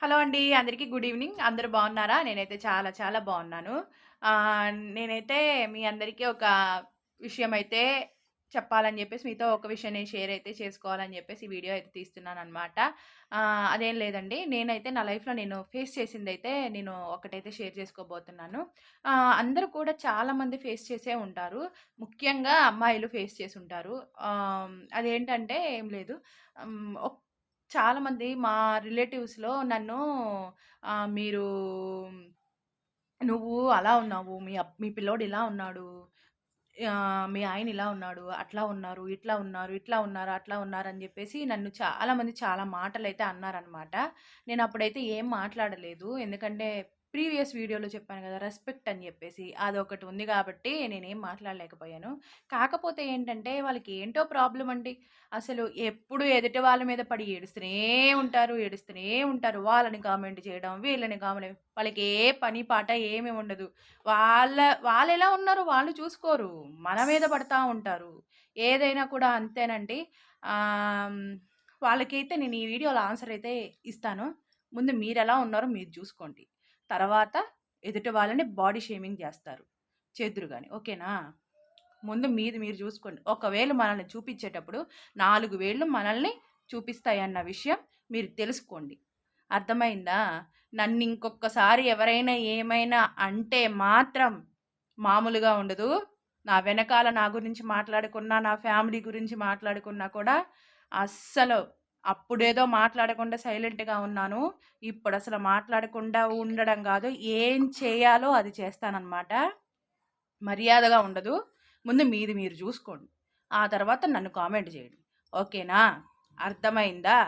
Hello అండి. అందరికీ good evening. అందరూ బాగున్నారా? నేనైతే చాలా చాలా బాగున్నాను. నేనైతే మీ అందరికీ ఒక విషయమైతే చెప్పాలని జెప్పేసి మీతో ఒక విషయం నేను షేర్ అయితే చేసుకోవాలని జెప్పేసి ఈ వీడియో అయితే తీస్తున్నాననమాట. అదేం లేదండి. నేనైతే నా లైఫ్‌లో నేను ఫేస్ చేసిందైతే నేను ఒకటైతే షేర్ చేసుకోబోతున్నాను. అందరూ కూడా చాలామంది ఫేస్ చేసే ఉంటారు. ముఖ్యంగా అమ్మాయిలు ఫేస్ చేసుంటారు. అదేంటంటే ఏం లేదు. హ్మ్. చాలామంది మా రిలేటివ్స్‌లో నన్ను మీరు నువ్వు అలా ఉన్నావు. మీ పిల్లోడు ఇలా ఉన్నాడు. మీ ఆయన ఇలా ఉన్నాడు. అట్లా ఉన్నారు. ఇట్లా ఉన్నారు. ఇట్లా ఉన్నారు. అట్లా ఉన్నారు అని జెప్పేసి నన్ను చాలామంది చాలా మాటలైతే అన్నారనమాట. నేనప్పుడైతే ఏం మాట్లాడలేదు. ఎందుకంటే ప్రీవియస్ వీడియోలో చెప్పాను గదా! రెస్పెక్ట్ అని జెప్పేసి. అదొకటి ఉంది గాబట్టి నేనేం మాట్లాడలేకపోయాను. కాకపోతే ఏంటంటే వాళ్ళకి ఏంటో ప్రాబ్లమ్ అండి. అసలు ఎప్పుడు ఎదుటి వాళ్ళ మీద పడి ఏడుస్తూనే ఉంటారు. ఏడుస్తూనే ఉంటారు. వాళ్ళని కామెంట్ చేయడం, వీళ్ళని కామెంట్ వాళ్ళకి ఏ పని పాట ఏమి ఉండదు. వాళ్ళ వాళ్ళెలా ఉన్నారో వాళ్ళు చూసుకోరు. మన మీద పడతా ఉంటారు. ఏదైనా కూడా అంతేనండి. ఆహ్, హ్మ్, వాళ్ళకైతే నేను ఈ వీడియోలో ఆన్సర్ అయితే ఇస్తాను. ముందు మీరెలా ఉన్నారో మీరు జూసుకోండి. తర్వాత ఎదుటి వాళ్ళని బాడీ షేమింగ్ జేస్తారు. చేద్దురు గాని. ఓకేనా? ముందు మీది మీరు జూసుకోండి. ఒక వేలు మనల్ని చూపిచ్చేటప్పుడు 4 వేళ్ళు మనల్ని చూపిస్తాయన్న విషయం మీరు తెలుసుకోండి. అర్థమైందా? నన్నింకొక్కసారి ఎవరైనా ఏమైనా అంటే మాత్రం మామూలుగా ఉండదు. నా వెనకాల నా గురించి మాట్లాడుకున్నా, నా ఫ్యామిలీ గురించి మాట్లాడుకున్నా కూడా అస్సలు అప్పుడేదో మాట్లాడకుండా సైలెంట్‌గా ఉన్నాను. ఇప్పుడసలు మాట్లాడకుండా ఉండడం గాదు. ఏం చేయాలో అది చేస్తాననమాట. మర్యాదగా ఉండదు. ముందు మీది మీరు జూసుకోండి. ఆ తర్వాత నన్ను కామెంట్ జేయండి. ఓకేనా? అర్థమైందా?